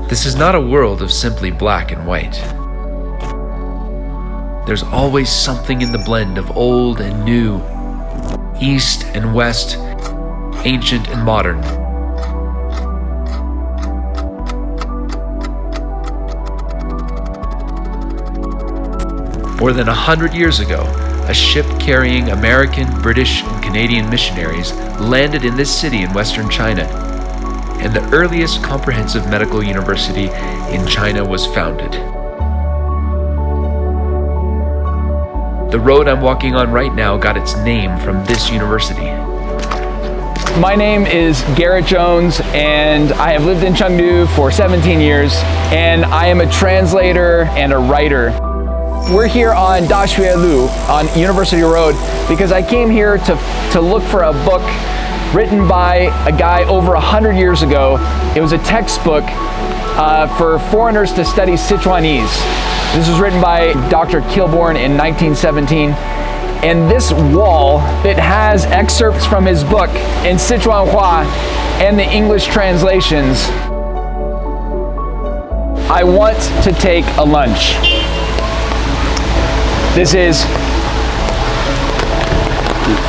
This is not a world of simply black and white. There's always something in the blend of old and new, east and west, ancient and modern. More than 100 years ago, a ship carrying American, British, and Canadian missionaries landed in this city in western China, and the earliest comprehensive medical university in China was founded. The road I'm walking on right now got its name from this university. My name is Garrett Jones, and I have lived in Chengdu for 17 years, and I am a translator and a writer. We're here on Daxue Lu on University Road because I came here to look for a book written by a guy over 100 years ago. It was a textbook for foreigners to study Sichuanese. This was written by Dr. Kilborn in 1917. And this wall, it has excerpts from his book in Sichuanhua and the English translations. I want to take a lunch. This is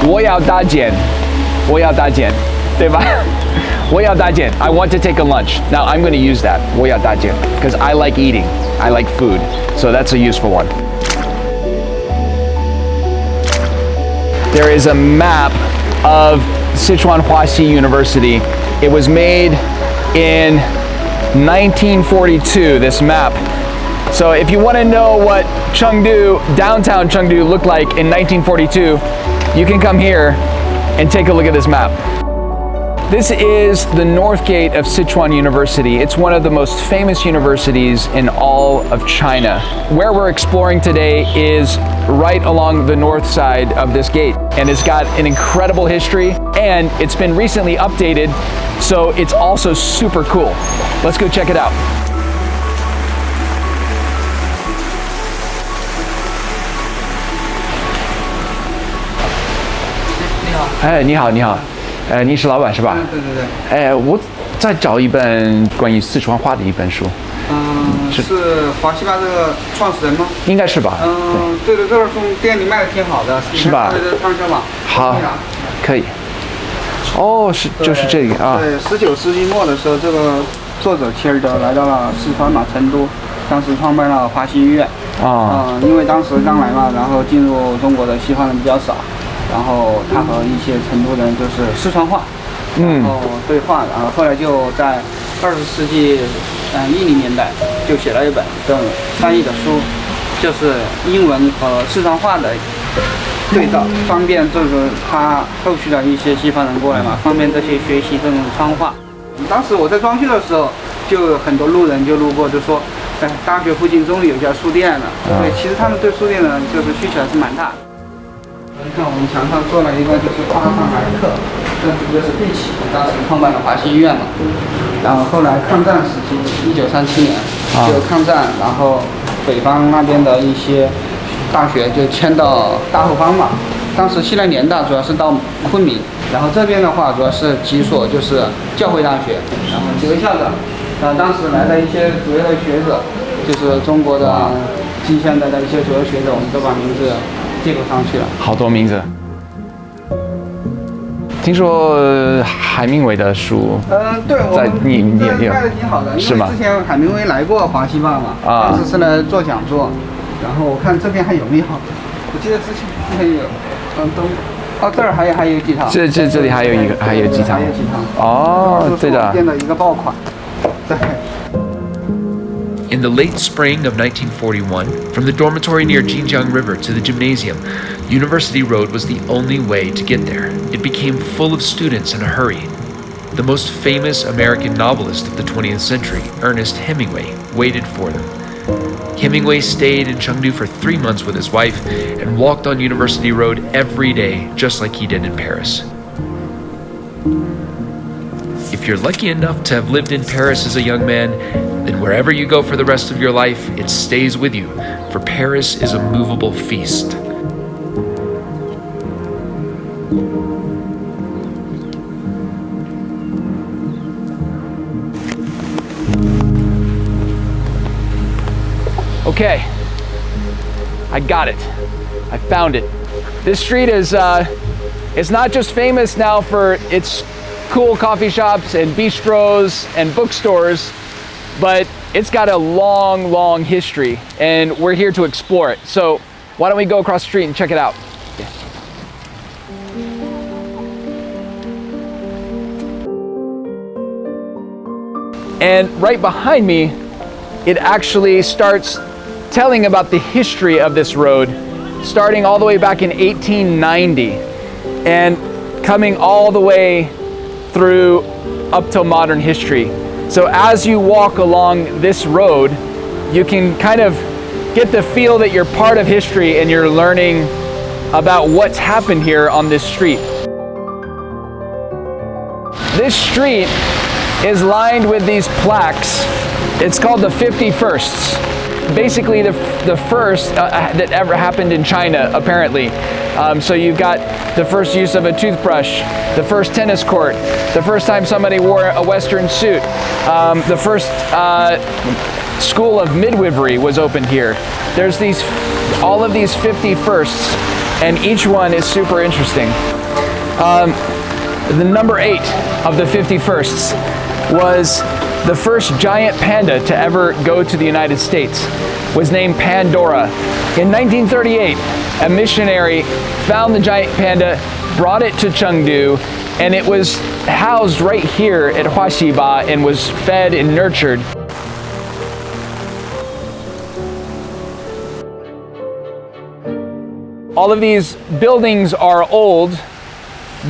我要搭减，对吧？我要搭减. I want to take a lunch. Now I'm going to use that. 我要搭减 because I like eating. I like food. So that's a useful one. There is a map of Sichuan Huaxi University. It was made in 1942, this map. So if you want to know what Chengdu, downtown Chengdu looked like in 1942, you can come here and take a look at this map. This is the north gate of Sichuan University. It's one of the most famous universities in all of China. Where we're exploring today is right along the north side of this gate, and it's got an incredible history, and it's been recently updated, so it's also super cool. Let's go check it out. 哎，你好，你好，你是老板是吧？对对对。哎，我在找一本关于四川话的一本书。是华西吧这个创始人吗？应该是吧。对的，这本书店里卖的挺好的。是吧？对对，畅销榜。好，可以。哦，是就是这个啊。对，19世纪末的时候，这个作者切尔德来到了四川嘛，成都，当时创办了华西医院。因为当时刚来嘛，然后进入中国的西方人比较少。然后他和一些成都人就是四川话，然后对话，然后后来就在20世纪10年代就写了一本这种翻译的书，就是英文和四川话的对照，方便就是他后续的一些西方人过来嘛，方便这些学习这种川话。当时我在装修的时候，就有很多路人就路过，就说，大学附近终于有家书店了。对，其实他们对书店呢，就是需求还是蛮大的。你看，我们墙上做了一个就是夸上来客，这就是毕启当时创办了华西医院嘛。然后后来抗战时期，1937年就抗战，然后北方那边的一些大学就迁到大后方嘛。当时西南联大主要是到昆明，然后这边的话主要是几所就是教会大学，然后几位校长，当时来的一些主要的学者，就是中国的近现代的一些主要学者，我们都把名字记录上去了。好多名字。听说海明威的书，对，我们你卖的挺好的，是吗？因为之前海明威来过华西坝嘛，当时是来做讲座，然后我看这边还有没有？我记得之前有，这儿还有几套。这里还有一个，还有几套。还有几套。哦，对的。店的一个爆款。对。In the late spring of 1941, from the dormitory near Jinjiang River to the gymnasium, University Road was the only way to get there. It became full of students in a hurry. The most famous American novelist of the 20th century, Ernest Hemingway, waited for them. Hemingway stayed in Chengdu for 3 months with his wife and walked on University Road every day, just like he did in Paris. If you're lucky enough to have lived in Paris as a young man, then wherever you go for the rest of your life, it stays with you, for Paris is a movable feast. Okay, I got it. I found it. This street is, it's not just famous now for its cool coffee shops and bistros and bookstores, but it's got a long, long history, and we're here to explore it. So why don't we go across the street and check it out? And right behind me, it actually starts telling about the history of this road, starting all the way back in 1890 and coming all the way through up till modern history. So as you walk along this road, you can kind of get the feel that you're part of history and you're learning about what's happened here on this street. This street is lined with these plaques. It's called the 51sts. Basically the first that ever happened in China, apparently. So you've got the first use of a toothbrush, the first tennis court, the first time somebody wore a Western suit, the first school of midwifery was opened here. There's all of these 51sts, and each one is super interesting. The number 8 of the 51sts was the first giant panda to ever go to the United States, was named Pandora. In 1938, a missionary found the giant panda, brought it to Chengdu, and it was housed right here at Huaxiba and was fed and nurtured. All of these buildings are old,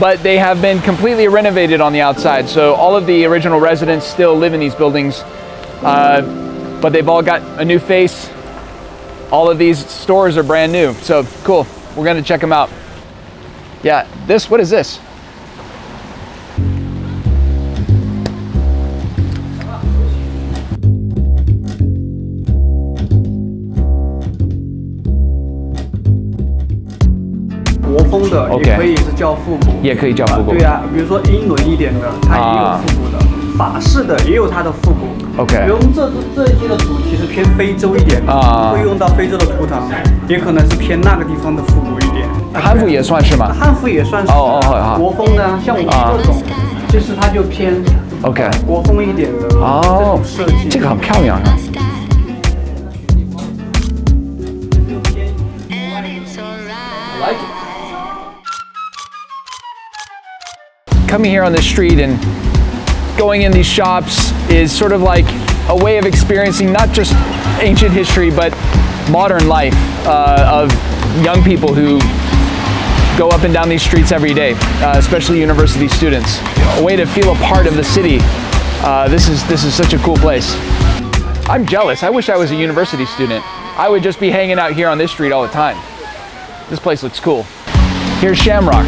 but they have been completely renovated on the outside. So all of the original residents still live in these buildings, but they've all got a new face. All of these stores are brand new. So cool, we're gonna check them out. Yeah, what is this?国风的也可以是叫复古，也可以叫复古。对啊，比如说英伦一点的，它也有复古的；法式的也有它的复古。OK。比如这一季的图其实偏非洲一点的，会用到非洲的图腾，也可能是偏那个地方的复古一点。汉服也算是吗？汉服也算是。国风的，像我们这种，其实它就偏 OK 国风一点的这种设计。这个很漂亮啊。Coming here on the street and going in these shops is sort of like a way of experiencing not just ancient history, but modern life of young people who go up and down these streets every day, especially university students. A way to feel a part of the city. This is such a cool place. I'm jealous. I wish I was a university student. I would just be hanging out here on this street all the time. This place looks cool. Here's Shamrock.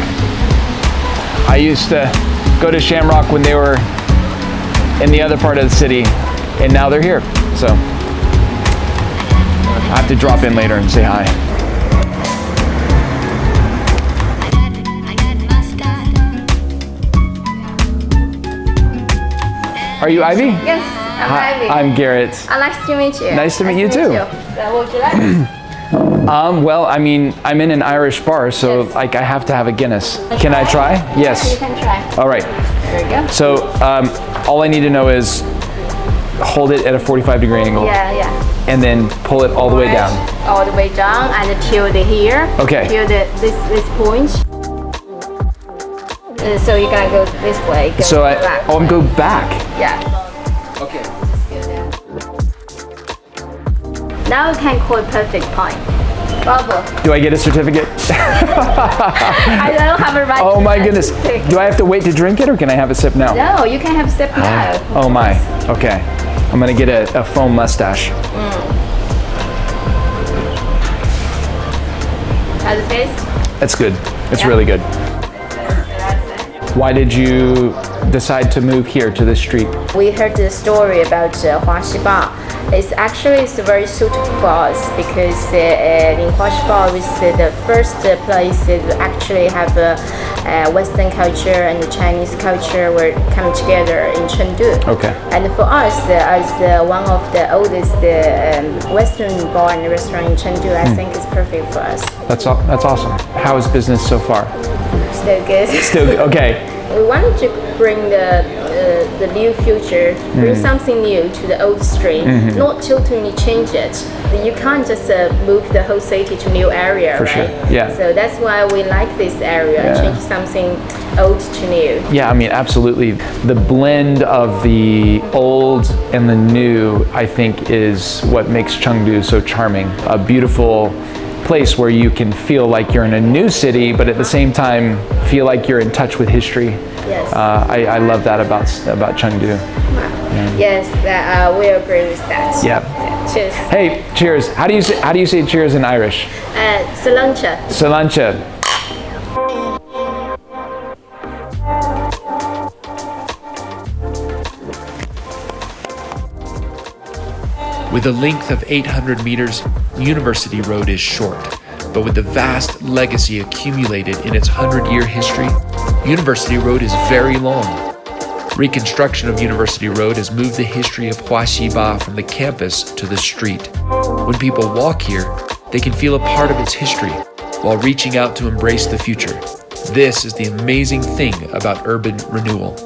I used to go to Shamrock when they were in the other part of the city, and now they're here. So I have to drop in later and say hi. Are you Ivy? Yes, I'm Ivy. I'm Garrett. Nice to meet you. Nice to meet you too. What would you like? Well, I mean, I'm in an Irish bar, so yes. like I have to have a Guinness. Can I try? Yes. You can try. All right. There we go. So all I need to know is hold it at a 45-degree angle. Yeah. And then pull it all the way down. All the way down and till the here. Okay. Till this point. So you're gonna go this way. So I'm go back. Yeah. Okay. Now you can call it perfect point. Bravo. Do I get a certificate? I don't have a right. Oh my goodness. Do I have to wait to drink it or can I have a sip now? No, you can have a sip now. Oh my. Okay. I'm gonna get a foam mustache. How's it taste? That's good. It's really good. Why did you decide to move here to this street? We heard the story about Huaxiba. It's very suitable for us because in Huaxiba is the first place that actually have Western culture and the Chinese culture will come together in Chengdu. Okay. And for us, as one of the oldest Western bar and restaurant in Chengdu, I think it's perfect for us. That's awesome. How is business so far? Still good. Still good. Okay. We wanted to bring the new future, bring something new to the old street, not totally change it. You can't just move the whole city to new area, For right? sure. Yeah. So that's why we like this area, change something old to new. Yeah, I mean, absolutely. The blend of the old and the new, I think, is what makes Chengdu so charming. A beautiful place where you can feel like you're in a new city, but at the same time feel like you're in touch with history. Yes. I love that about Chengdu. Wow. Yes, we agree with that. Yeah. Cheers. Hey, cheers. How do you say cheers in Irish? Salancha. Salancha. With a length of 800 meters, University Road is short, but with the vast legacy accumulated in its 100-year history, University Road is very long. Reconstruction of University Road has moved the history of Huaxiba from the campus to the street. When people walk here, they can feel a part of its history while reaching out to embrace the future. This is the amazing thing about urban renewal.